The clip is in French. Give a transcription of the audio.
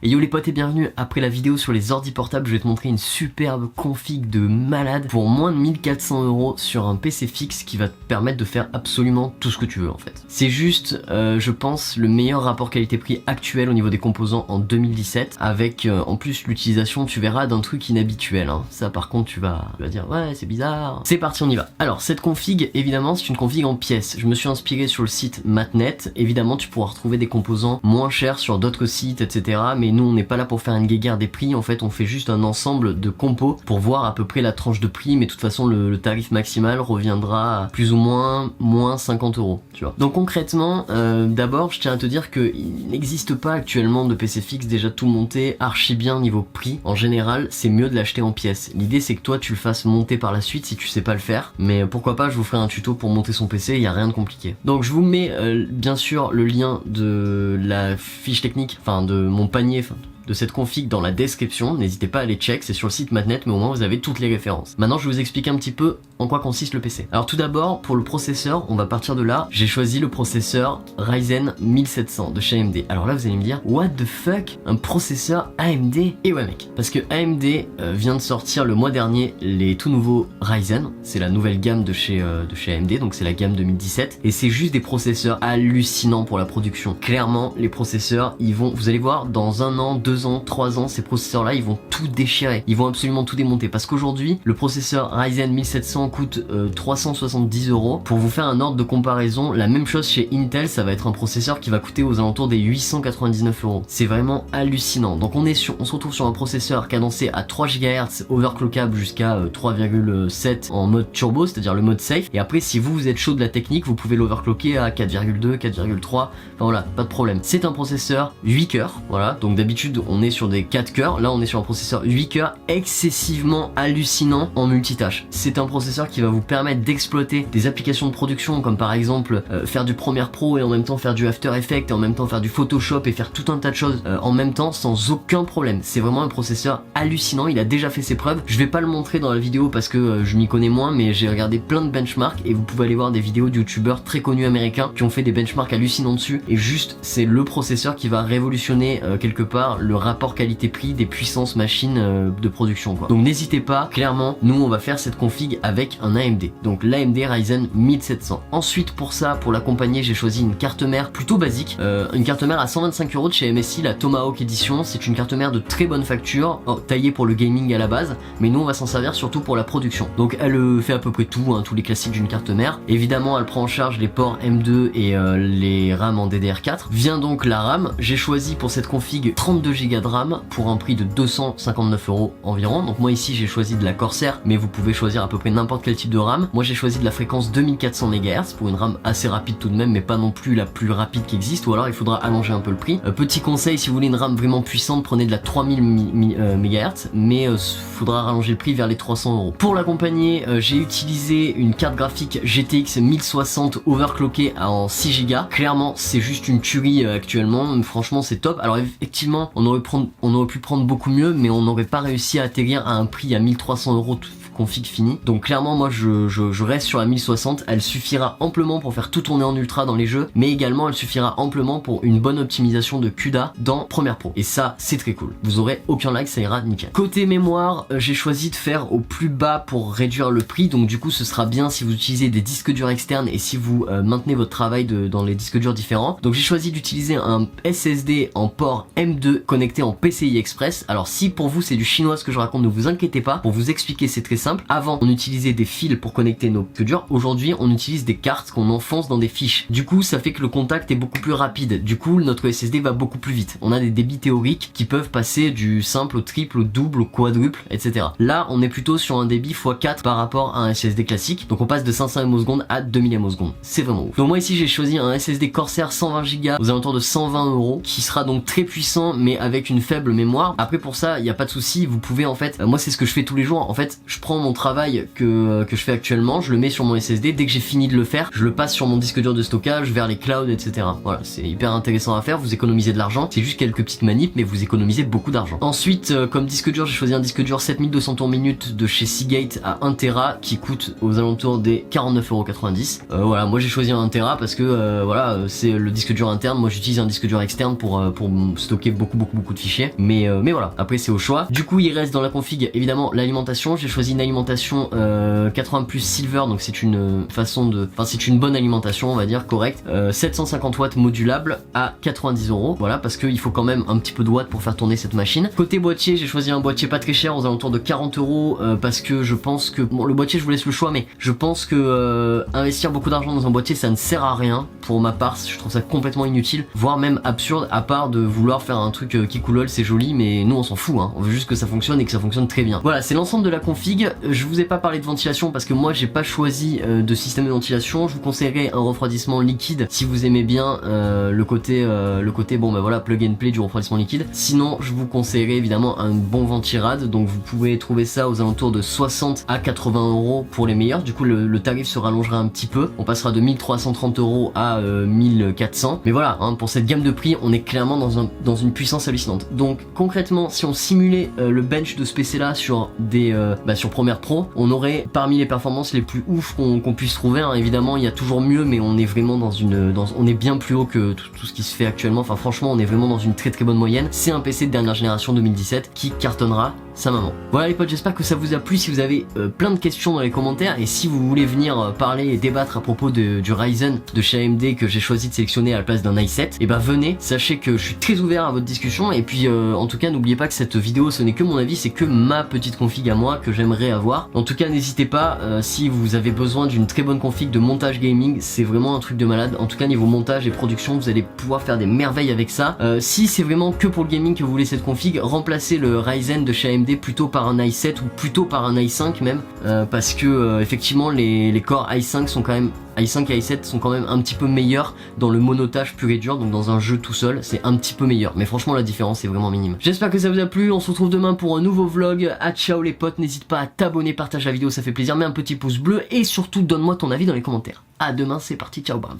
Et yo les potes et bienvenue. Après la vidéo sur les ordi portables, je vais te montrer une superbe config de malade pour moins de 1400 € sur un PC fixe qui va te permettre de faire absolument tout ce que tu veux en fait. C'est juste, je pense, le meilleur rapport qualité-prix actuel au niveau des composants en 2017 avec en plus l'utilisation, tu verras, d'un truc inhabituel. Hein. Ça par contre tu vas dire ouais c'est bizarre. C'est parti, on y va. Alors cette config, évidemment c'est une config en pièces. Je me suis inspiré sur le site Matnet. Évidemment tu pourras retrouver des composants moins chers sur d'autres sites, etc. Mais nous on n'est pas là pour faire une guéguerre des prix, en fait on fait juste un ensemble de compos pour voir à peu près la tranche de prix, mais de toute façon le tarif maximal reviendra à plus ou moins 50 €, tu vois. Donc concrètement, d'abord je tiens à te dire qu'il n'existe pas actuellement de PC fixe déjà tout monté archi bien niveau prix. En général c'est mieux de l'acheter en pièces. L'idée c'est que toi tu le fasses monter par la suite si tu sais pas le faire, mais pourquoi pas, je vous ferai un tuto pour monter son PC, il n'y a rien de compliqué. Donc je vous mets bien sûr le lien de la fiche technique, enfin de mon panier, de cette config dans la description, n'hésitez pas à aller check, c'est sur le site Matnet, mais au moins vous avez toutes les références. Maintenant je vais vous expliquer un petit peu en quoi consiste le PC. Alors tout d'abord, pour le processeur, on va partir de là, j'ai choisi le processeur Ryzen 1700 de chez AMD. Alors là vous allez me dire, what the fuck, un processeur AMD? Et ouais mec, parce que AMD vient de sortir le mois dernier les tout nouveaux Ryzen, c'est la nouvelle gamme de chez AMD, donc c'est la gamme 2017, et c'est juste des processeurs hallucinants pour la production. Clairement, les processeurs, ils vont, vous allez voir, dans 1 an, 2 ans, 3 ans, ces processeurs là ils vont tout déchirer, ils vont absolument tout démonter, parce qu'aujourd'hui le processeur Ryzen 1700 coûte 370 €. Pour vous faire un ordre de comparaison, la même chose chez Intel, ça va être un processeur qui va coûter aux alentours des 899 €. C'est vraiment hallucinant. Donc on se retrouve sur un processeur cadencé à 3 GHz, overclockable jusqu'à 3,7 en mode turbo, c'est-à-dire le mode safe, et après si vous êtes chaud de la technique, vous pouvez l'overclocker à 4,2, 4,3, enfin voilà, pas de problème. C'est un processeur 8 cœurs, voilà, donc d'habitude on est sur des 4 cœurs, là on est sur un processeur 8 cœurs excessivement hallucinant en multitâche. C'est un processeur qui va vous permettre d'exploiter des applications de production comme par exemple faire du Premiere Pro et en même temps faire du After Effects et en même temps faire du Photoshop et faire tout un tas de choses en même temps sans aucun problème. C'est vraiment un processeur hallucinant, il a déjà fait ses preuves. Je vais pas le montrer dans la vidéo parce que je m'y connais moins, mais j'ai regardé plein de benchmarks et vous pouvez aller voir des vidéos de youtubeurs très connus américains qui ont fait des benchmarks hallucinants dessus, et juste c'est le processeur qui va révolutionner quelque part le rapport qualité-prix des puissances machines de production quoi. Donc n'hésitez pas, clairement nous on va faire cette config avec un AMD, donc l'AMD Ryzen 1700. Ensuite pour ça, pour l'accompagner, j'ai choisi une carte mère plutôt basique, une carte mère à 125 € de chez MSI, la Tomahawk Edition. C'est une carte mère de très bonne facture, taillée pour le gaming à la base, mais nous on va s'en servir surtout pour la production. Donc elle fait à peu près tout, hein, tous les classiques d'une carte mère. Évidemment elle prend en charge les ports M2 et les RAM en DDR4. Vient donc la RAM, j'ai choisi pour cette config 32 Go de RAM pour un prix de 259 € environ. Donc moi ici j'ai choisi de la Corsair, mais vous pouvez choisir à peu près n'importe quel type de RAM. Moi j'ai choisi de la fréquence 2400 MHz pour une RAM assez rapide tout de même, mais pas non plus la plus rapide qui existe, ou alors il faudra allonger un peu le prix. Petit conseil, si vous voulez une RAM vraiment puissante, prenez de la 3000 MHz, mais faudra rallonger le prix vers les 300 €. Pour l'accompagner, j'ai utilisé une carte graphique GTX 1060 overclockée en 6 Go. Clairement c'est juste une tuerie actuellement, franchement c'est top. Alors effectivement on aurait pu prendre beaucoup mieux, mais on n'aurait pas réussi à atterrir à un prix à 1300 € config fini. Donc clairement moi je reste sur la 1060, elle suffira amplement pour faire tout tourner en ultra dans les jeux, mais également elle suffira amplement pour une bonne optimisation de CUDA dans Premiere Pro, et ça c'est très cool, vous aurez aucun lag, ça ira nickel. Côté mémoire, j'ai choisi de faire au plus bas pour réduire le prix, donc du coup ce sera bien si vous utilisez des disques durs externes et si vous maintenez votre travail dans les disques durs différents. Donc j'ai choisi d'utiliser un SSD en port M2 connecté en PCI Express. Alors si pour vous c'est du chinois ce que je raconte, ne vous inquiétez pas, pour vous expliquer c'est très simple. Avant on utilisait des fils pour connecter nos disques durs, aujourd'hui on utilise des cartes qu'on enfonce dans des fiches. Du coup ça fait que le contact est beaucoup plus rapide, du coup notre SSD va beaucoup plus vite. On a des débits théoriques qui peuvent passer du simple au triple, au double, au quadruple, etc. Là on est plutôt sur un débit x4 par rapport à un SSD classique, donc on passe de 500 ms à 2000 ms. C'est vraiment ouf. Donc moi ici j'ai choisi un SSD Corsair 120 Go aux alentours de 120 € qui sera donc très puissant mais avec une faible mémoire. Après pour ça il n'y a pas de souci, vous pouvez en fait, moi c'est ce que je fais tous les jours, en fait je prends prends mon travail que je fais actuellement, je le mets sur mon SSD, dès que j'ai fini de le faire, je le passe sur mon disque dur de stockage, vers les clouds, etc. Voilà, c'est hyper intéressant à faire, vous économisez de l'argent, c'est juste quelques petites manips, mais vous économisez beaucoup d'argent. Ensuite, comme disque dur, j'ai choisi un disque dur 7200 tours minutes de chez Seagate à 1 Tera qui coûte aux alentours des 49,90€. Voilà, moi j'ai choisi un 1 Tera parce que voilà, c'est le disque dur interne, moi j'utilise un disque dur externe pour stocker beaucoup de fichiers, mais voilà, après c'est au choix. Du coup, il reste dans la config évidemment l'alimentation, j'ai choisi une alimentation 80 plus silver, donc c'est une façon de, enfin c'est une bonne alimentation, on va dire, correcte. 750 watts modulable à 90€, voilà, parce qu'il faut quand même un petit peu de watts pour faire tourner cette machine. Côté boîtier, j'ai choisi un boîtier pas très cher, aux alentours de 40€, parce que je pense que, bon, le boîtier je vous laisse le choix, mais je pense que investir beaucoup d'argent dans un boîtier ça ne sert à rien. Pour ma part, je trouve ça complètement inutile, voire même absurde, à part de vouloir faire un truc qui coulole, c'est joli, mais nous on s'en fout, hein. On veut juste que ça fonctionne et que ça fonctionne très bien. Voilà, c'est l'ensemble de la config. Je vous ai pas parlé de ventilation parce que moi j'ai pas choisi de système de ventilation. Je vous conseillerais un refroidissement liquide si vous aimez bien le côté bon bah voilà, plug and play du refroidissement liquide. Sinon je vous conseillerais évidemment un bon ventirad, donc vous pouvez trouver ça aux alentours de 60 à 80€ pour les meilleurs. Du coup le tarif se rallongera un petit peu, on passera de 1330€ à 1400, mais voilà, hein, pour cette gamme de prix on est clairement dans une puissance hallucinante. Donc concrètement, si on simulait le bench de ce PC là sur sur Premiere Pro, on aurait parmi les performances les plus ouf qu'on puisse trouver, hein. Évidemment il y a toujours mieux, mais on est vraiment on est bien plus haut que tout ce qui se fait actuellement. Enfin franchement on est vraiment dans une très bonne moyenne. C'est un PC de dernière génération 2017 qui cartonnera sa maman. Voilà les potes, j'espère que ça vous a plu. Si vous avez plein de questions dans les commentaires, et si vous voulez venir parler et débattre à propos du Ryzen de chez AMD que j'ai choisi de sélectionner à la place d'un i7, et ben venez, sachez que je suis très ouvert à votre discussion. Et puis en tout cas n'oubliez pas que cette vidéo ce n'est que mon avis, c'est que ma petite config à moi que j'aimerais avoir. En tout cas n'hésitez pas, si vous avez besoin d'une très bonne config de montage gaming, c'est vraiment un truc de malade. En tout cas niveau montage et production, vous allez pouvoir faire des merveilles avec ça. Si c'est vraiment que pour le gaming que vous voulez cette config, remplacez le Ryzen de chez AMD plutôt par un i7 ou plutôt par un i5 même, parce que effectivement les corps i5 sont quand même, i5 et i7 sont quand même un petit peu meilleurs dans le monotage pur et dur, donc dans un jeu tout seul c'est un petit peu meilleur, mais franchement la différence est vraiment minime. J'espère que ça vous a plu, on se retrouve demain pour un nouveau vlog. À ciao les potes, n'hésite pas à t'abonner, partage la vidéo, ça fait plaisir, mets un petit pouce bleu et surtout donne-moi ton avis dans les commentaires. À demain, c'est parti, ciao bam.